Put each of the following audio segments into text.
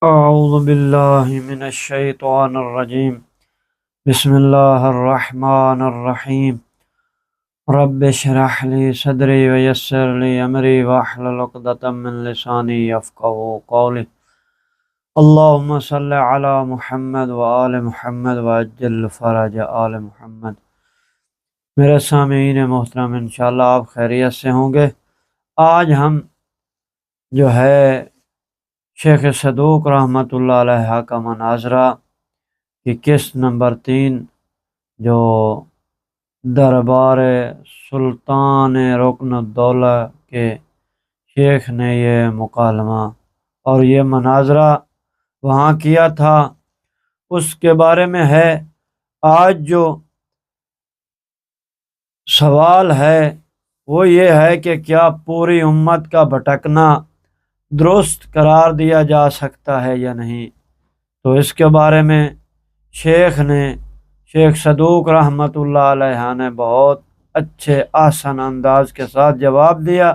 اعوذ باللہ من الشیطان الرجیم بسم اللہ الرحمن الرحیم رب اشرح لی صدری ویسر لی امری واحلل عقدۃ من لسانی یفقہوا قولی اللہم صلی علی محمد وآل محمد وعجل فرج آل محمد۔ میرے سامعین محترم، انشاءاللہ آپ خیریت سے ہوں گے۔ آج ہم جو ہے شیخ صدوق رحمۃ اللہ علیہ کا مناظرہ کی قسط نمبر 3 جو دربار سلطان رکن الدولہ کے شیخ نے یہ مکالمہ اور یہ مناظرہ وہاں کیا تھا، اس کے بارے میں ہے۔ آج جو سوال ہے وہ یہ ہے کہ کیا پوری امت کا بھٹکنا درست قرار دیا جا سکتا ہے یا نہیں؟ تو اس کے بارے میں شیخ صدوق رحمۃ اللہ علیہ نے بہت اچھے آسان انداز کے ساتھ جواب دیا۔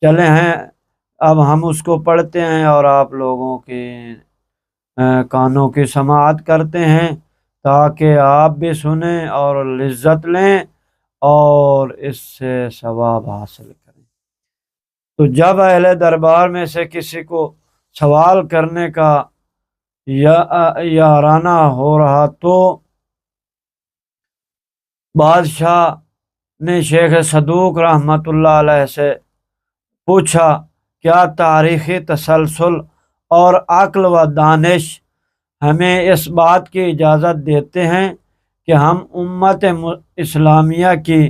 چلے ہیں اب ہم اس کو پڑھتے ہیں اور آپ لوگوں کی کانوں کی سماعت کرتے ہیں تاکہ آپ بھی سنیں اور لذت لیں اور اس سے ثواب حاصل کریں۔ تو جب اہل دربار میں سے کسی کو سوال کرنے کا یارانہ ہو رہا تو بادشاہ نے شیخ صدوق رحمۃ اللہ علیہ سے پوچھا، کیا تاریخی تسلسل اور عقل و دانش ہمیں اس بات کی اجازت دیتے ہیں کہ ہم امت اسلامیہ کی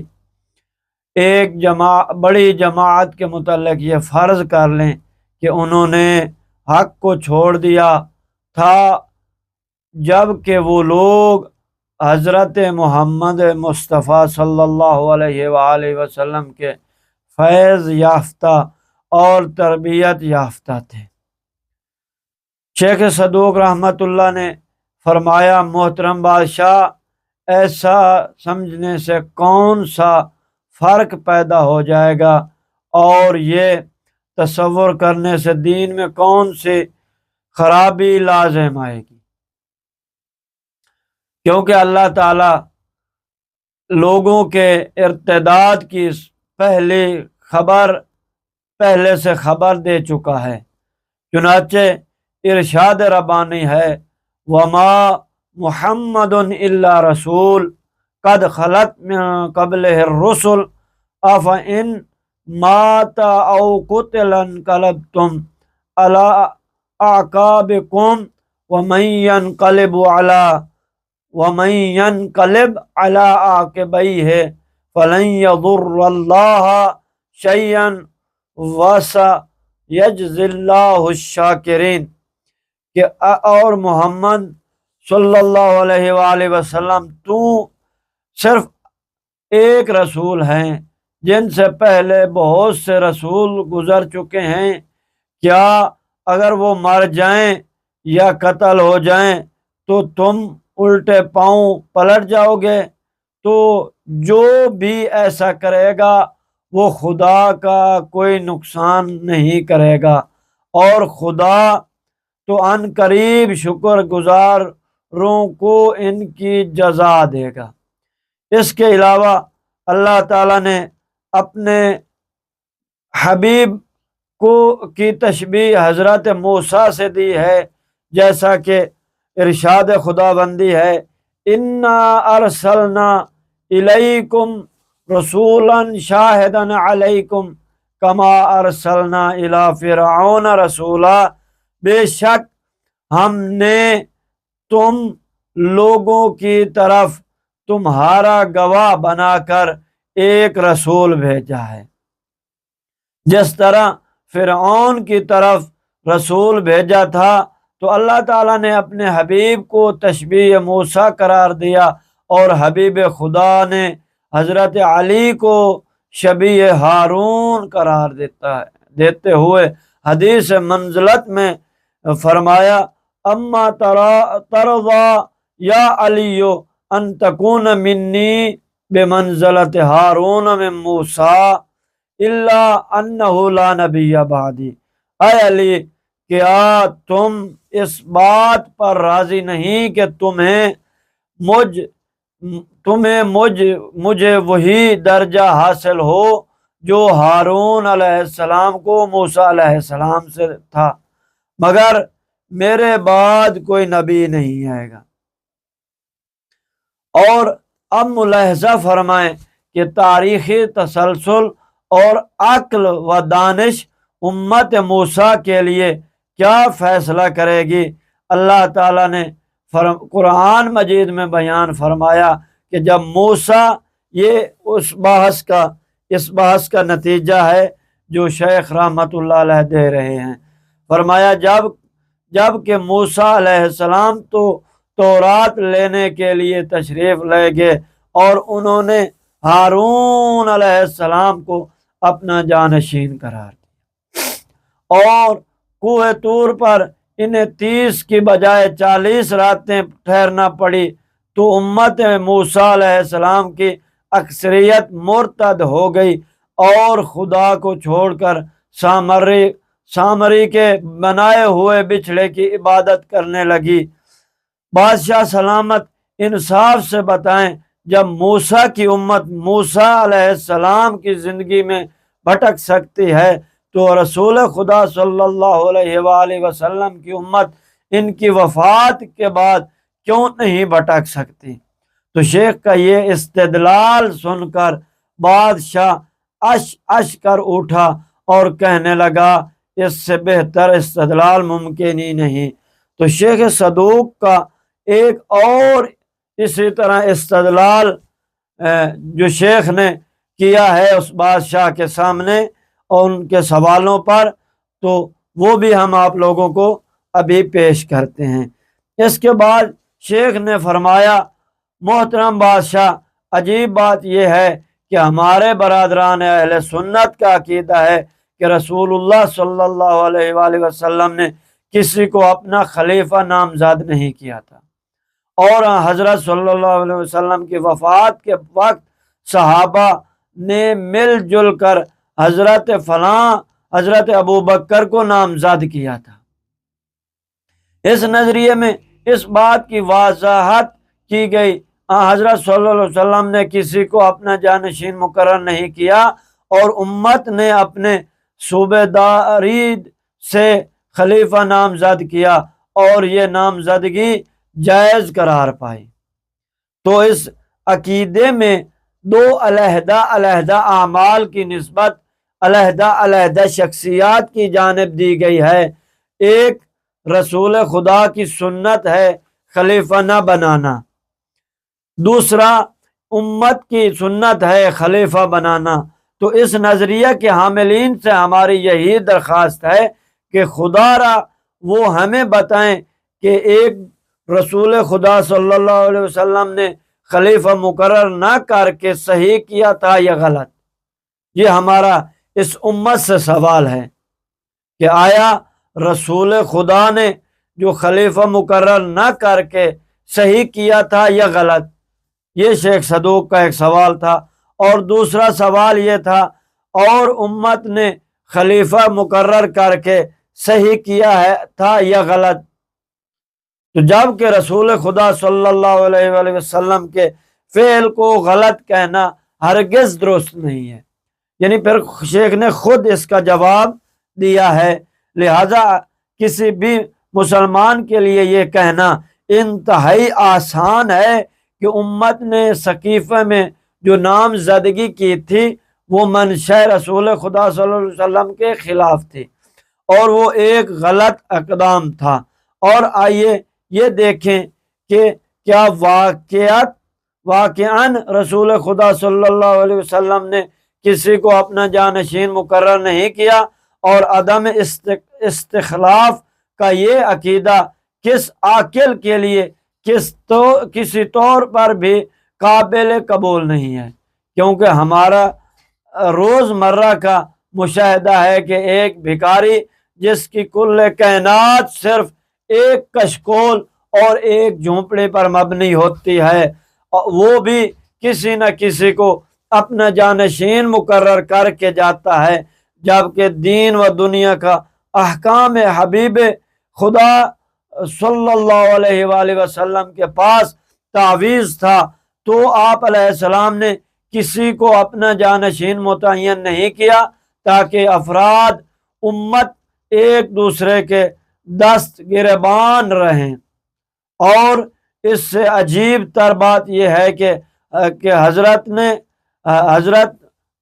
ایک بڑی جماعت کے متعلق یہ فرض کر لیں کہ انہوں نے حق کو چھوڑ دیا تھا، جب کہ وہ لوگ حضرت محمد مصطفیٰ صلی اللہ علیہ وآلہ وسلم کے فیض یافتہ اور تربیت یافتہ تھے؟ شیخ صدوق رحمۃ اللہ نے فرمایا، محترم بادشاہ، ایسا سمجھنے سے کون سا فرق پیدا ہو جائے گا اور یہ تصور کرنے سے دین میں کون سی خرابی لازم آئے گی؟ کیونکہ اللہ تعالی لوگوں کے ارتداد کی پہلے سے خبر دے چکا ہے۔ چنانچہ ارشاد ربانی ہے، وما محمد الا رسول قد خلت من قبلہ الرسل افإن مات او قتل انقلبتم علی اعقابکم ومن ينقلب علی عاقبیہ فلن یضر اللہ شیئا وسیجزی اللہ الشاکرین، کہ اور محمد صلی اللہ علیہ وآلہ وسلم تو صرف ایک رسول ہیں، جن سے پہلے بہت سے رسول گزر چکے ہیں۔ کیا اگر وہ مر جائیں یا قتل ہو جائیں تو تم الٹے پاؤں پلٹ جاؤ گے؟ تو جو بھی ایسا کرے گا وہ خدا کا کوئی نقصان نہیں کرے گا، اور خدا تو ان قریب شکر گزاروں کو ان کی جزا دے گا۔ اس کے علاوہ اللہ تعالیٰ نے اپنے حبیب کی تشبیہ حضرت موسیٰ سے دی ہے، جیسا کہ ارشاد خداوندی ہے، انا ارسلنا الیکم رسولا شاہدا علیکم کما ارسلنا الی فرعون رسولا، بے شک ہم نے تم لوگوں کی طرف تمہارا گواہ بنا کر ایک رسول بھیجا ہے، جس طرح فرعون کی طرف رسول بھیجا تھا۔ تو اللہ تعالیٰ نے اپنے حبیب کو تشبیہ موسیٰ قرار دیا، اور حبیب خدا نے حضرت علی کو شبیہ ہارون قرار دیتے ہوئے حدیث منزلت میں فرمایا، اما ترضا یا علی ان تکون منی بمنزلت ہارون من موسیٰ الا انہ لا نبی بعدی، اے علی، کیا تم اس بات پر راضی نہیں کہ مجھے وہی درجہ حاصل ہو جو ہارون علیہ السلام کو موسیٰ علیہ السلام سے تھا، مگر میرے بعد کوئی نبی نہیں آئے گا۔ اور اب ملاحظہ فرمائیں کہ تاریخی تسلسل اور عقل و دانش امت موسیٰ کے لیے کیا فیصلہ کرے گی۔ اللہ تعالیٰ نے قرآن مجید میں بیان فرمایا کہ جب موسیٰ، یہ اس بحث کا نتیجہ ہے جو شیخ رحمت اللہ علیہ دے رہے ہیں، فرمایا جب کہ موسیٰ علیہ السلام تو تورات لینے کے لیے تشریف لے گئے اور انہوں نے ہارون علیہ السلام کو اپنا جانشین قرار دیا، اور کوہ طور پر انہیں 30 کی بجائے 40 راتیں ٹھہرنا پڑی، تو امت موسیٰ علیہ السلام کی اکثریت مرتد ہو گئی اور خدا کو چھوڑ کر سامری کے بنائے ہوئے بچھڑے کی عبادت کرنے لگی۔ بادشاہ سلامت انصاف سے بتائیں، جب موسیٰ کی امت موسیٰ علیہ السلام کی زندگی میں بھٹک سکتی ہے تو رسول خدا صلی اللہ علیہ وآلہ وسلم کی امت ان کی وفات کے بعد کیوں نہیں بھٹک سکتی؟ تو شیخ کا یہ استدلال سن کر بادشاہ اش کر اٹھا اور کہنے لگا اس سے بہتر استدلال ممکن ہی نہیں۔ تو شیخ صدوق کا ایک اور اسی طرح استدلال جو شیخ نے کیا ہے اس بادشاہ کے سامنے اور ان کے سوالوں پر، تو وہ بھی ہم آپ لوگوں کو ابھی پیش کرتے ہیں۔ اس کے بعد شیخ نے فرمایا، محترم بادشاہ، عجیب بات یہ ہے کہ ہمارے برادران اہل سنت کا عقیدہ ہے کہ رسول اللہ صلی اللہ علیہ وآلہ وسلم نے کسی کو اپنا خلیفہ نامزد نہیں کیا تھا، اور حضرت صلی اللہ علیہ وسلم کی وفات کے وقت صحابہ نے مل جل کر حضرت فلاں حضرت ابو بکر کو نامزد کیا تھا۔ اس نظریے میں اس بات کی وضاحت کی گئی حضرت صلی اللہ علیہ وسلم نے کسی کو اپنا جانشین مقرر نہیں کیا اور امت نے اپنے صوبہ داری سے خلیفہ نامزد کیا اور یہ نامزدگی جائز قرار پائی۔ تو اس عقیدے میں دو علیحدہ علیحدہ اعمال کی نسبت علیحدہ علیحدہ شخصیات کی جانب دی گئی ہے۔ ایک رسول خدا کی سنت ہے خلیفہ نہ بنانا، دوسرا امت کی سنت ہے خلیفہ بنانا۔ تو اس نظریہ کے حاملین سے ہماری یہی درخواست ہے کہ خدا را وہ ہمیں بتائیں کہ ایک رسول خدا صلی اللہ علیہ وسلم نے خلیفہ مقرر نہ کر کے صحیح کیا تھا یا غلط۔ یہ ہمارا اس امت سے سوال ہے کہ آیا رسول خدا نے جو خلیفہ مقرر نہ کر کے صحیح کیا تھا یا غلط؟ یہ شیخ صدوق کا ایک سوال تھا۔ اور دوسرا سوال یہ تھا، اور امت نے خلیفہ مقرر کر کے صحیح کیا تھا یا غلط؟ تو جب کہ رسول خدا صلی اللہ علیہ وآلہ وسلم کے فعل کو غلط کہنا ہرگز درست نہیں ہے، یعنی پھر شیخ نے خود اس کا جواب دیا ہے۔ لہذا کسی بھی مسلمان کے لیے یہ کہنا انتہائی آسان ہے کہ امت نے سقیفہ میں جو نامزدگی کی تھی وہ منشا رسول خدا صلی اللہ علیہ وسلم کے خلاف تھی اور وہ ایک غلط اقدام تھا۔ اور آئیے یہ دیکھیں کہ کیا واقعاً رسول خدا صلی اللہ علیہ وسلم نے کسی کو اپنا جانشین مقرر نہیں کیا، اور عدم استخلاف کا یہ عقیدہ کس عاقل کے لیے کسی طور پر بھی قابل قبول نہیں ہے، کیونکہ ہمارا روزمرہ کا مشاہدہ ہے کہ ایک بھکاری جس کی کل کائنات صرف ایک کشکول اور ایک جھونپڑی پر مبنی ہوتی ہے، وہ بھی کسی نہ کسی کو اپنا جانشین مقرر کر کے جاتا ہے، جبکہ دین و دنیا کا احکام حبیب خدا صلی اللہ علیہ وآلہ وسلم کے پاس تعویذ تھا، تو آپ علیہ السلام نے کسی کو اپنا جانشین متعین نہیں کیا تاکہ افراد امت ایک دوسرے کے دست گریبان رہیں۔ اور اس سے عجیب تر بات یہ ہے کہ حضرت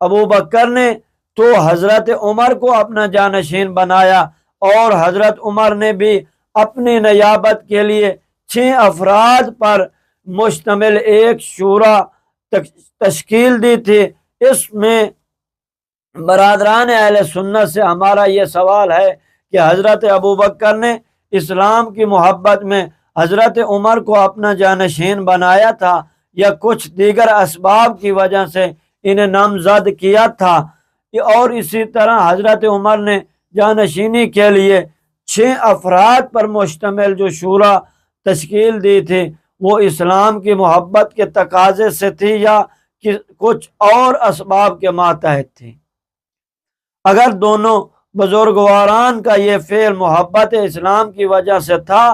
ابو بکر نے تو حضرت عمر کو اپنا جانشین بنایا، اور حضرت عمر نے بھی اپنی نیابت کے لیے 6 افراد پر مشتمل ایک شورا تشکیل دی تھی۔ اس میں برادران اہل سنت سے ہمارا یہ سوال ہے کہ حضرت ابو بکر نے اسلام کی محبت میں حضرت عمر کو اپنا جانشین بنایا تھا، یا کچھ دیگر اسباب کی وجہ سے انہیں نامزد کیا تھا؟ اور اسی طرح حضرت عمر نے جانشینی کے لیے 6 افراد پر مشتمل جو شورا تشکیل دی تھی، وہ اسلام کی محبت کے تقاضے سے تھی یا کچھ اور اسباب کے ماتحت تھی؟ اگر دونوں بزرگواران کا یہ فعل محبت اسلام کی وجہ سے تھا،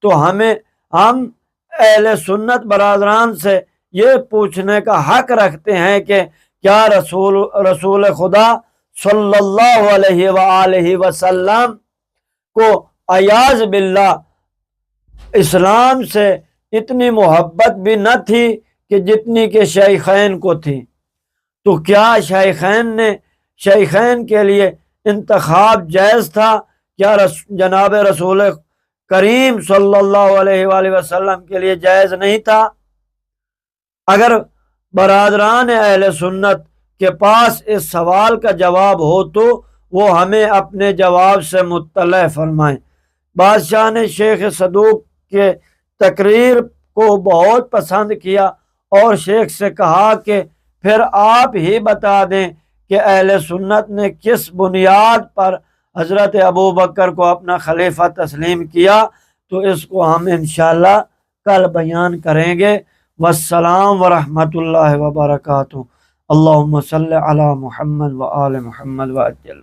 تو ہم اہل سنت برادران سے یہ پوچھنے کا حق رکھتے ہیں کہ کیا رسول خدا صلی اللہ علیہ وآلہ وسلم کو اعاذ باللہ اسلام سے اتنی محبت بھی نہ تھی کہ جتنی کہ شیخین کو تھی؟ تو کیا شیخین کے لیے انتخاب جائز تھا؟ کیا جناب رسول کریم صلی اللہ علیہ وآلہ وسلم کے لیے جائز نہیں تھا؟ اگر برادران اہل سنت کے پاس اس سوال کا جواب ہو تو وہ ہمیں اپنے جواب سے مطلع فرمائیں۔ بادشاہ نے شیخ صدوق کے تقریر کو بہت پسند کیا اور شیخ سے کہا کہ پھر آپ ہی بتا دیں کہ اہل سنت نے کس بنیاد پر حضرت ابو بکر کو اپنا خلیفہ تسلیم کیا؟ تو اس کو ہم انشاءاللہ کل بیان کریں گے۔ والسلام ورحمۃ اللہ وبرکاتہ۔ اللہم صلی علی محمد وآل محمد وعجل